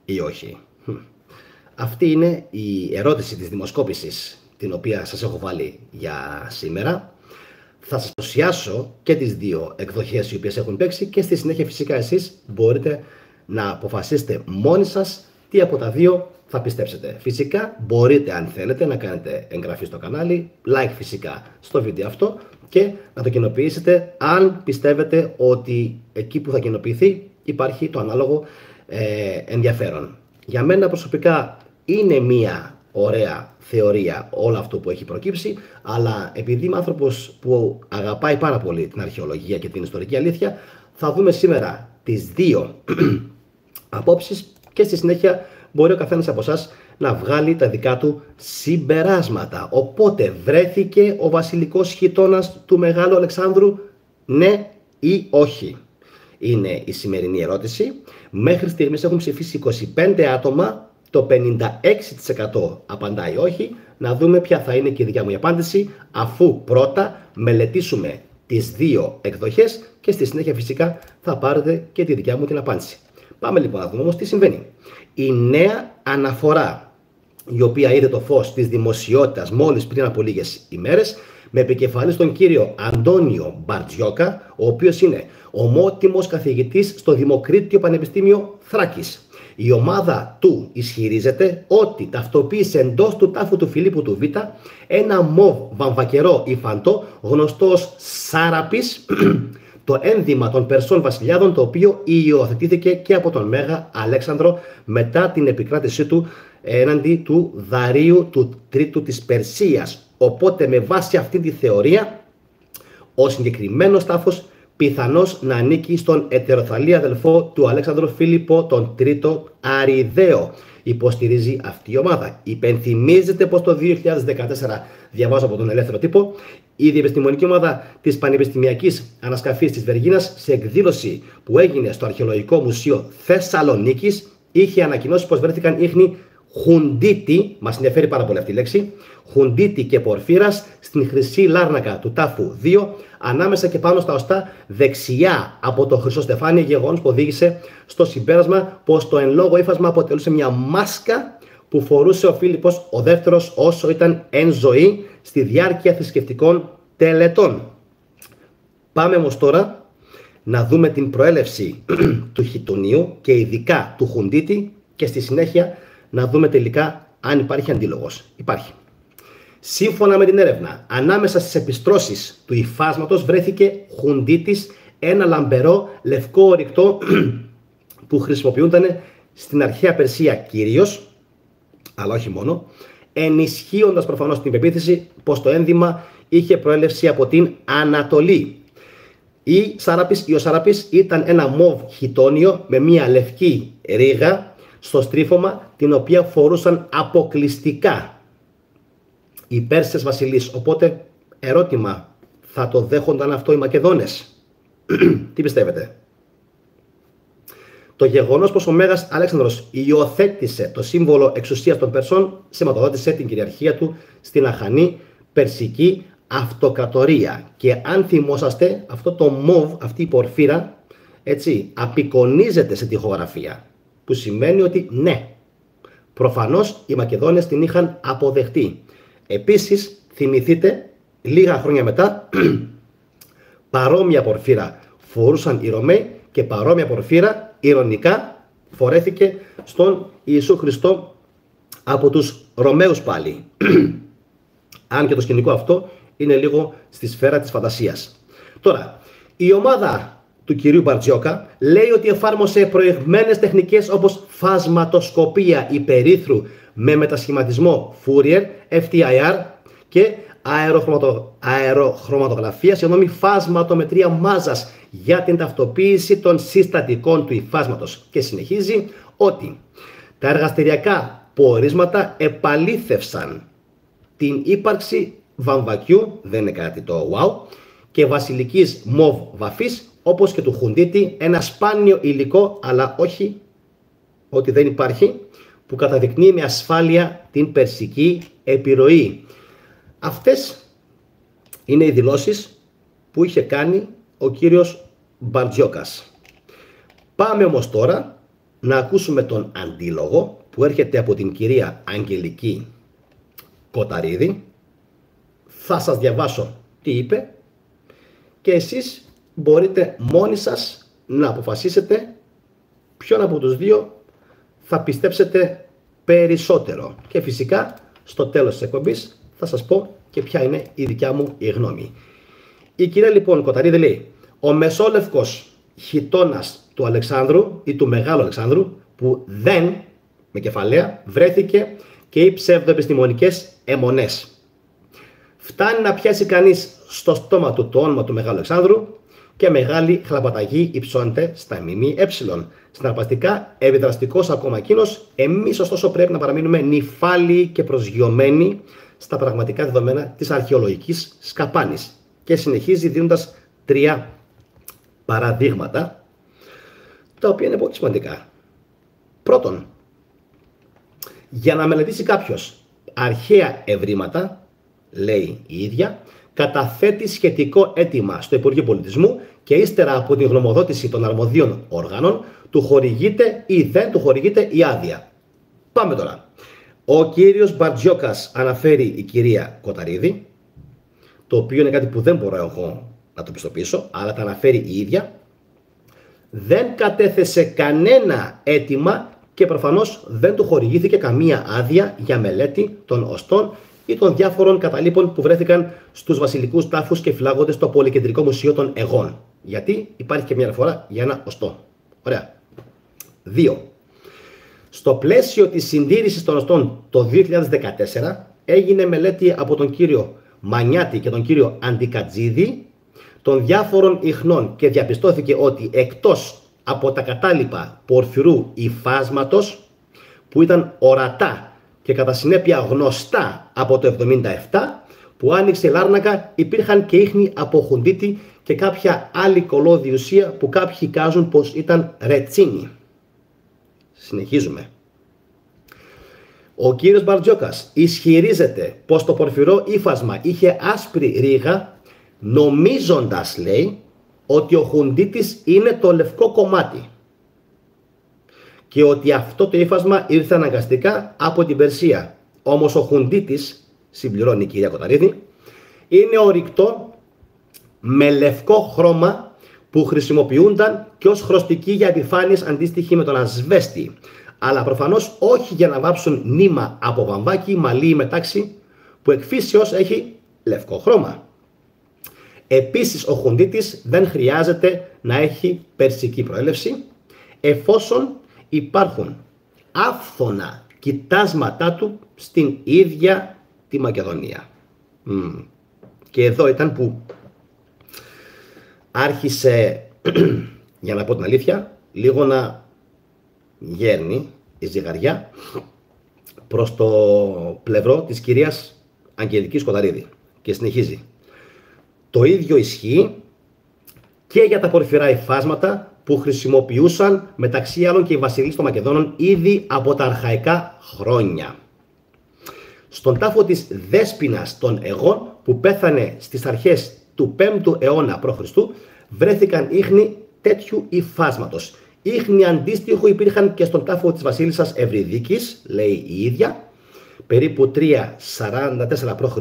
ή όχι? Αυτή είναι η ερώτηση της δημοσκόπησης την οποία σας έχω βάλει για σήμερα. Θα σας παρουσιάσω και τις δύο εκδοχές οι οποίες έχουν παίξει και στη συνέχεια φυσικά εσείς μπορείτε να αποφασίσετε μόνοι σας τι από τα δύο θα πιστέψετε. Φυσικά μπορείτε, αν θέλετε, να κάνετε εγγραφή στο κανάλι, like φυσικά στο βίντεο αυτό και να το κοινοποιήσετε αν πιστεύετε ότι εκεί που θα κοινοποιηθεί υπάρχει το ανάλογο ενδιαφέρον. Για μένα προσωπικά είναι μία ωραία θεωρία όλο αυτό που έχει προκύψει, αλλά επειδή είμαι άνθρωπος που αγαπάει πάρα πολύ την αρχαιολογία και την ιστορική αλήθεια, θα δούμε σήμερα τις δύο απόψεις και στη συνέχεια μπορεί ο καθένας από εσάς να βγάλει τα δικά του συμπεράσματα. Οπότε βρέθηκε ο βασιλικός χιτώνας του Μεγάλου Αλεξάνδρου, ναι ή όχι? Είναι η σημερινή ερώτηση. Μέχρι στιγμής έχουν ψηφίσει 25 άτομα, το 56% απαντάει όχι. Να δούμε ποια θα είναι και η δικιά μου απάντηση, αφού πρώτα μελετήσουμε τις δύο εκδοχές και στη συνέχεια φυσικά θα πάρετε και τη δικιά μου την απάντηση. Πάμε λοιπόν να δούμε όμως τι συμβαίνει. Η νέα αναφορά, η οποία είδε το φως της δημοσιότητας μόλις πριν από λίγες ημέρες, με επικεφαλής τον κύριο Αντώνιο Μπαρτζιόκα, ο οποίος είναι ομότιμος καθηγητής στο Δημοκρίτιο Πανεπιστήμιο Θράκης. Η ομάδα του ισχυρίζεται ότι ταυτοποίησε εντός του τάφου του Φιλίππου του Β ένα μοβ βαμβακερό υφαντό γνωστό ως Σάραπης, το ένδυμα των Περσών βασιλιάδων, το οποίο υιοθετήθηκε και από τον Μέγα Αλέξανδρο μετά την επικράτησή του έναντι του Δαρίου του Τρίτου της Περσίας. Οπότε με βάση αυτή τη θεωρία ο συγκεκριμένος τάφος πιθανώς να ανήκει στον ετεροθαλή αδελφό του Αλέξανδρου Φίλιππο τον Τρίτο Αριδαίο. Υποστηρίζει αυτή η ομάδα. Υπενθυμίζεται πως το 2014, διαβάζω από τον Ελεύθερο Τύπο, η διεπιστημονική ομάδα της Πανεπιστημιακής Ανασκαφής της Βεργίνας, σε εκδήλωση που έγινε στο Αρχαιολογικό Μουσείο Θεσσαλονίκης, είχε ανακοινώσει πως βρέθηκαν ίχνη χουντίτη, μας ενδιαφέρει πάρα πολύ αυτή η λέξη, χουντίτη και πορφύρας στην χρυσή λάρνακα του τάφου 2, ανάμεσα και πάνω στα οστά δεξιά από το χρυσό στεφάνι, γεγονός που οδήγησε στο συμπέρασμα πως το εν λόγω ύφασμα αποτελούσε μια μάσκα που φορούσε ο Φίλιππος ο δεύτερος όσο ήταν εν ζωή στη διάρκεια θρησκευτικών τελετών. Πάμε όμως τώρα να δούμε την προέλευση του χιτονίου και ειδικά του χουντίτη και στη συνέχεια να δούμε τελικά αν υπάρχει αντίλογος. Υπάρχει. Σύμφωνα με την έρευνα, ανάμεσα στις επιστρώσεις του υφάσματος βρέθηκε χουντίτης, ένα λαμπερό λευκό ορυκτό που χρησιμοποιούνταν στην αρχαία Περσία κυρίως, αλλά όχι μόνο, ενισχύοντας προφανώς την πεποίθηση πως το ένδυμα είχε προέλευση από την Ανατολή. Ο Σάραπης ήταν ένα μοβ χιτόνιο με μια λευκή ρίγα στο στρίφωμα, την οποία φορούσαν αποκλειστικά οι Πέρσες βασιλείς. Οπότε ερώτημα, θα το δέχονταν αυτό οι Μακεδόνες? Τι πιστεύετε? Το γεγονός πως ο Μέγας Αλέξανδρος υιοθέτησε το σύμβολο εξουσίας των Περσών σηματοδότησε την κυριαρχία του στην αχανή Περσική αυτοκρατορία. Και αν θυμόσαστε, αυτό το μοβ, αυτή η πορφύρα, έτσι, απεικονίζεται σε τοιχογραφία, που σημαίνει ότι ναι, προφανώς οι Μακεδόνες την είχαν αποδεχτεί. Επίσης, θυμηθείτε, λίγα χρόνια μετά, παρόμοια πορφύρα φορούσαν οι Ρωμαίοι και παρόμοια πορφύρα, ειρωνικά, φορέθηκε στον Ιησού Χριστό από τους Ρωμαίους πάλι. Αν και το σκηνικό αυτό είναι λίγο στη σφαίρα της φαντασίας. Τώρα, η ομάδα του κυρίου Μπαρτζιόκα λέει ότι εφάρμοσε προηγμένες τεχνικές όπως φασματοσκοπία υπερήθρου με μετασχηματισμό Fourier, FTIR και αεροχρωματογραφία, φασματομετρία μάζας για την ταυτοποίηση των συστατικών του υφάσματος. Και συνεχίζει ότι τα εργαστηριακά πορίσματα επαλήθευσαν την ύπαρξη βαμβακιού, δεν είναι κάτι το wow, και βασιλικής μοβ βαφής, όπως και του χουντίτη, ένα σπάνιο υλικό, αλλά όχι ότι δεν υπάρχει, που καταδεικνύει με ασφάλεια την περσική επιρροή. Αυτές είναι οι δηλώσεις που είχε κάνει ο κύριος Μπαρτζιόκας. Πάμε όμως τώρα να ακούσουμε τον αντίλογο που έρχεται από την κυρία Αγγελική Κοταρίδη. Θα σας διαβάσω τι είπε και εσείς μπορείτε μόνοι σας να αποφασίσετε ποιον από τους δύο θα πιστέψετε περισσότερο. Και φυσικά στο τέλος της εκπομπής θα σας πω και ποια είναι η δικιά μου η γνώμη. Η κυρία λοιπόν Κοταρίδη λέει: ο μεσόλευκος χιτώνας του Αλεξάνδρου ή του Μεγάλου Αλεξάνδρου που δεν, με κεφαλαία, βρέθηκε και οι ψευδοεπιστημονικές αιμονές. Φτάνει να πιάσει κανείς στο στόμα του το όνομα του Μεγάλου Αλεξάνδρου και μεγάλη χλαπαταγή υψώνεται στα ΜΜΕ. Συναρπαστικά επιδραστικός ακόμα εκείνος, εμείς ωστόσο πρέπει να παραμείνουμε νυφάλιοι και προσγειωμένοι στα πραγματικά δεδομένα της αρχαιολογικής σκαπάνης. Και συνεχίζει δίνοντας 3 παραδείγματα, τα οποία είναι πολύ σημαντικά. Πρώτον, για να μελετήσει κάποιος αρχαία ευρήματα, λέει η ίδια, καταθέτει σχετικό αίτημα στο Υπουργείο Πολιτισμού και ύστερα από τη γνωμοδότηση των αρμοδίων όργανων του χορηγείται ή δεν του χορηγείται η άδεια. Πάμε τώρα. Ο κύριος Μπαρτζιόκας, αναφέρει η κυρία Κοταρίδη, το οποίο είναι κάτι που δεν μπορώ εγώ να το πιστοποιήσω, αλλά τα αναφέρει η ίδια, δεν κατέθεσε κανένα αίτημα και προφανώς δεν του χορηγήθηκε καμία άδεια για μελέτη των οστών ή των διάφορων καταλήπων που βρέθηκαν στους βασιλικούς τάφους και φυλάγονται στο Πολυκεντρικό Μουσείο των Αιγών. Γιατί υπάρχει και μια αναφορά για ένα οστό. Ωραία. 2. Στο πλαίσιο της συντήρησης των οστών το 2014 έγινε μελέτη από τον κύριο Μανιάτη και τον κύριο Αντικατζίδη των διάφορων ιχνών και διαπιστώθηκε ότι εκτός από τα κατάλοιπα πορφυρού υφάσματος που ήταν ορατά και κατά συνέπεια γνωστά από το 1977 που άνοιξε η Λάρνακα, υπήρχαν και ίχνη από χουντίτη και κάποια άλλη κολώδη ουσία που κάποιοι εικάζουν πως ήταν ρετσίνη. Συνεχίζουμε. Ο κύριος Μπαρτζιόκας ισχυρίζεται πως το πορφυρό ύφασμα είχε άσπρη ρίγα, νομίζοντας, λέει, ότι ο χουντίτης είναι το λευκό κομμάτι και ότι αυτό το ύφασμα ήρθε αναγκαστικά από την Περσία. Όμως ο χουντίτης, συμπληρώνει η κυρία Κοταρίδη, είναι ορυκτό με λευκό χρώμα που χρησιμοποιούνταν και ως χρωστική για επιφάνειες αντίστοιχη με τον ασβέστη, αλλά προφανώς όχι για να βάψουν νήμα από βαμβάκι, μαλλί ή μετάξι που εκφύσεως έχει λευκό χρώμα. Επίσης ο χουντίτης δεν χρειάζεται να έχει περσική προέλευση εφόσον υπάρχουν άφθονα κοιτάσματά του στην ίδια τη Μακεδονία. Και εδώ ήταν που άρχισε, για να πω την αλήθεια, λίγο να γέρνει η ζυγαριά προς το πλευρό της κυρίας Αγγελικής Κοταρίδη. Και συνεχίζει. Το ίδιο ισχύει και για τα πορφυρά υφάσματα που χρησιμοποιούσαν μεταξύ άλλων και οι βασιλείς των Μακεδόνων ήδη από τα αρχαϊκά χρόνια. Στον τάφο της Δέσποινας των Αιγών που πέθανε στις αρχές του 5ου αιώνα π.Χ. βρέθηκαν ίχνη τέτοιου υφάσματος. Ίχνη αντίστοιχου υπήρχαν και στον τάφο της βασίλισσας Ευρυδίκης, λέει η ίδια, περίπου 344 π.Χ.,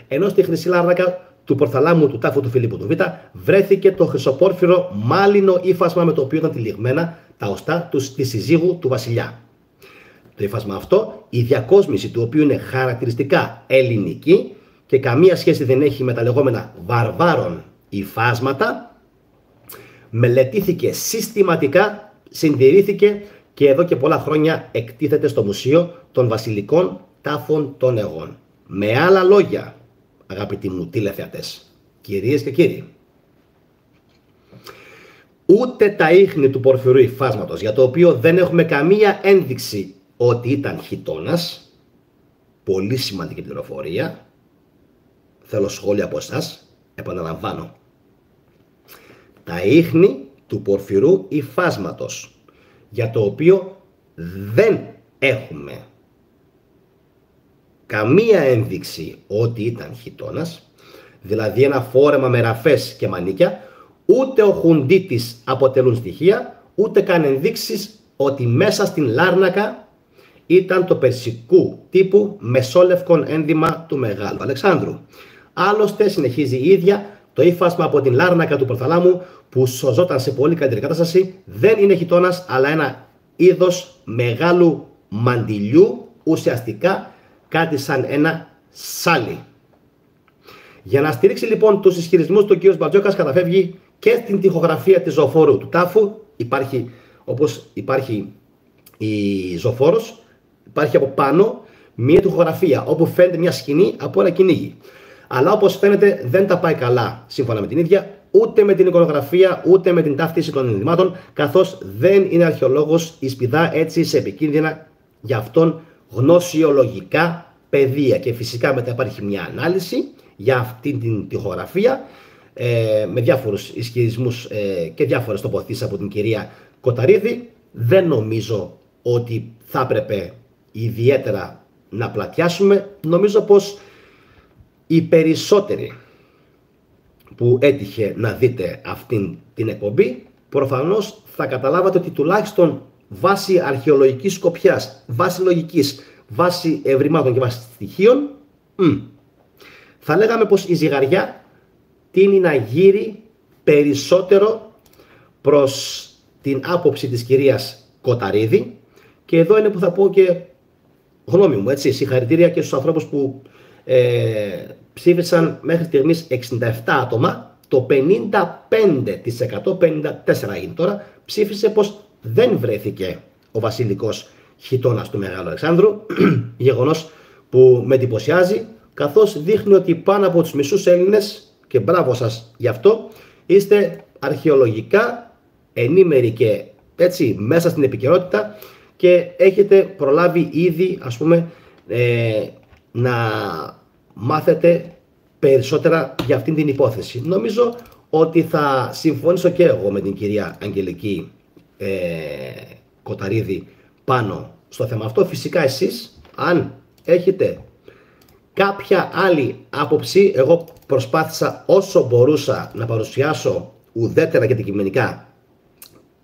ενώ στη Χρυσή Λάρνακα του Πορθαλάμου του τάφου του Φιλίππου του Β βρέθηκε το χρυσοπόρφυρο μάλινο ύφασμα με το οποίο ήταν τυλιγμένα τα οστά της συζύγου του βασιλιά. Το ύφασμα αυτό, η διακόσμηση του οποίου είναι χαρακτηριστικά ελληνική και καμία σχέση δεν έχει με τα λεγόμενα βαρβάρων υφάσματα, μελετήθηκε συστηματικά, συντηρήθηκε και εδώ και πολλά χρόνια εκτίθεται στο Μουσείο των Βασιλικών Τάφων των Αιγών. Με άλλα λόγια, αγαπητοί μου τηλεθεατές, κυρίες και κύριοι, ούτε τα ίχνη του πορφυρού υφάσματος, για το οποίο δεν έχουμε καμία ένδειξη ότι ήταν χιτώνας, πολύ σημαντική πληροφορία, θέλω σχόλια από εσάς, επαναλαμβάνω, τα ίχνη του πορφυρού υφάσματος, για το οποίο δεν έχουμε καμία ένδειξη ότι ήταν χιτώνας, δηλαδή ένα φόρεμα με ραφές και μανίκια, ούτε ο χουντίτης αποτελούν στοιχεία, ούτε καν ενδείξεις ότι μέσα στην Λάρνακα ήταν το περσικού τύπου μεσόλευκον ένδυμα του Μεγάλου Αλεξάνδρου. Άλλωστε, συνεχίζει η ίδια, το ύφασμα από την Λάρνακα του Προθαλάμου που σωζόταν σε πολύ καλύτερη κατάσταση δεν είναι χιτώνας, αλλά ένα είδος μεγάλου μαντιλιού, ουσιαστικά κάτι σαν ένα σάλι. Για να στηρίξει λοιπόν τους ισχυρισμούς του κ. Μπαρτζόκας, καταφεύγει και στην τοιχογραφία της ζωοφόρου του τάφου. Υπάρχει, όπως υπάρχει η ζωοφόρος, υπάρχει από πάνω μια τοιχογραφία όπου φαίνεται μια σκηνή από ένα κυνήγι. Αλλά όπως φαίνεται δεν τα πάει καλά σύμφωνα με την ίδια, ούτε με την εικονογραφία, ούτε με την ταύτιση των ενδυμάτων, καθώς δεν είναι αρχαιολόγος η σπιδά έτσι σε επικίνδυνα για αυτόν γνωσιολογικά πεδία. Και φυσικά μετά υπάρχει μια ανάλυση για αυτή την τοιχογραφία με διάφορους ισχυρισμούς και διάφορες τοποθετήσεις από την κυρία Κοταρίδη. Δεν νομίζω ότι θα έπρεπε ιδιαίτερα να πλατιάσουμε. Νομίζω πως οι περισσότεροι που έτυχε να δείτε αυτήν την εκπομπή προφανώς θα καταλάβατε ότι τουλάχιστον βάσει αρχαιολογικής σκοπιάς, βάσει λογικής, βάσει ευρημάτων και βάσει στοιχείων, θα λέγαμε πως η ζυγαριά τείνει να γύρει περισσότερο προς την άποψη της κυρίας Κοταρίδη. Και εδώ είναι που θα πω και γνώμη μου, έτσι, συγχαρητήρια και στους ανθρώπους που ψήφισαν μέχρι στιγμής 67 άτομα. Το 55%, 54% είναι τώρα, ψήφισε πως δεν βρέθηκε ο βασιλικός χιτώνας του Μεγάλου Αλεξάνδρου. Γεγονός που με εντυπωσιάζει, καθώς δείχνει ότι πάνω από τους μισούς Έλληνες, και μπράβο σας γι' αυτό, είστε αρχαιολογικά ενήμεροι και έτσι μέσα στην επικαιρότητα και έχετε προλάβει ήδη, ας πούμε, να μάθετε περισσότερα για αυτήν την υπόθεση. Νομίζω ότι θα συμφωνήσω και εγώ με την κυρία Αγγελική Κοταρίδη πάνω στο θέμα αυτό. Φυσικά εσείς, αν έχετε κάποια άλλη άποψη, εγώ προσπάθησα όσο μπορούσα να παρουσιάσω ουδέτερα και αντικειμενικά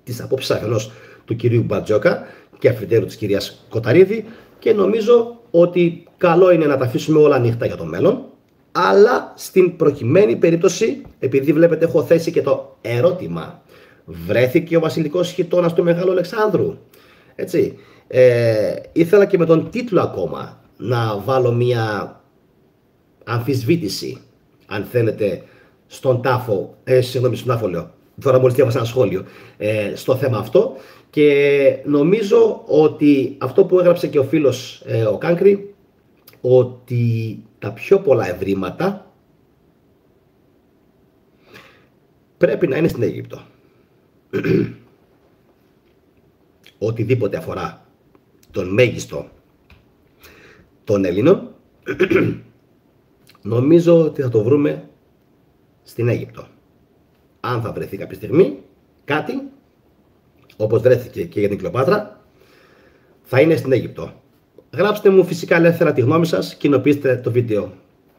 τις απόψεις αφενός του κυρίου Μπαρτζόκα και αφετέρου της κυρίας Κοταρίδη, και νομίζω ότι καλό είναι να τα αφήσουμε όλα ανοιχτά για το μέλλον. Αλλά στην προκειμένη περίπτωση, επειδή βλέπετε έχω θέσει και το ερώτημα, βρέθηκε ο βασιλικός χιτώνας του Μεγάλου Αλεξάνδρου, έτσι, ήθελα και με τον τίτλο ακόμα να βάλω μια αμφισβήτηση, αν θέλετε, στον τάφο, συγγνώμη, στον τάφο λέω, τώρα μόλις διάβασα ένα σχόλιο στο θέμα αυτό, και νομίζω ότι αυτό που έγραψε και ο φίλος ο Κάνκρη, ότι τα πιο πολλά ευρήματα πρέπει να είναι στην Αίγυπτο. Οτιδήποτε αφορά τον μέγιστο των Ελλήνων, νομίζω ότι θα το βρούμε στην Αίγυπτο. Αν θα βρεθεί κάποια στιγμή κάτι, όπως βρέθηκε και για την Κλεοπάτρα, θα είναι στην Αίγυπτο. Γράψτε μου φυσικά ελεύθερα τη γνώμη σας, κοινοποιήστε το βίντεο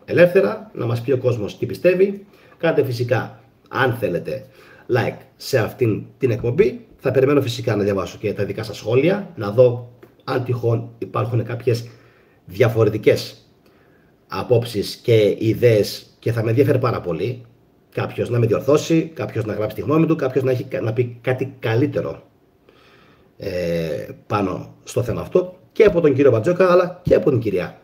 ελεύθερα, να μας πει ο κόσμος τι πιστεύει. Κάντε φυσικά, αν θέλετε, like σε αυτήν την εκπομπή. Θα περιμένω φυσικά να διαβάσω και τα δικά σας σχόλια, να δω αν τυχόν υπάρχουν κάποιες διαφορετικές απόψεις και ιδέες, και θα με ενδιαφέρει πάρα πολύ κάποιος να με διορθώσει, κάποιος να γράψει τη γνώμη του, κάποιος να πει κάτι καλύτερο πάνω στο θέμα αυτό, και από τον κύριο Μπαρτζόκα αλλά και από την κυρία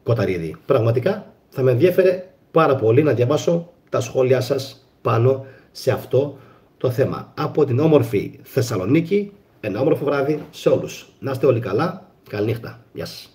Κοταρίδη. Πραγματικά θα με ενδιαφέρε πάρα πολύ να διαβάσω τα σχόλιά σας πάνω σε αυτό το θέμα. Από την όμορφη Θεσσαλονίκη, ένα όμορφο βράδυ σε όλους. Να είστε όλοι καλά, καληνύχτα, γεια σας.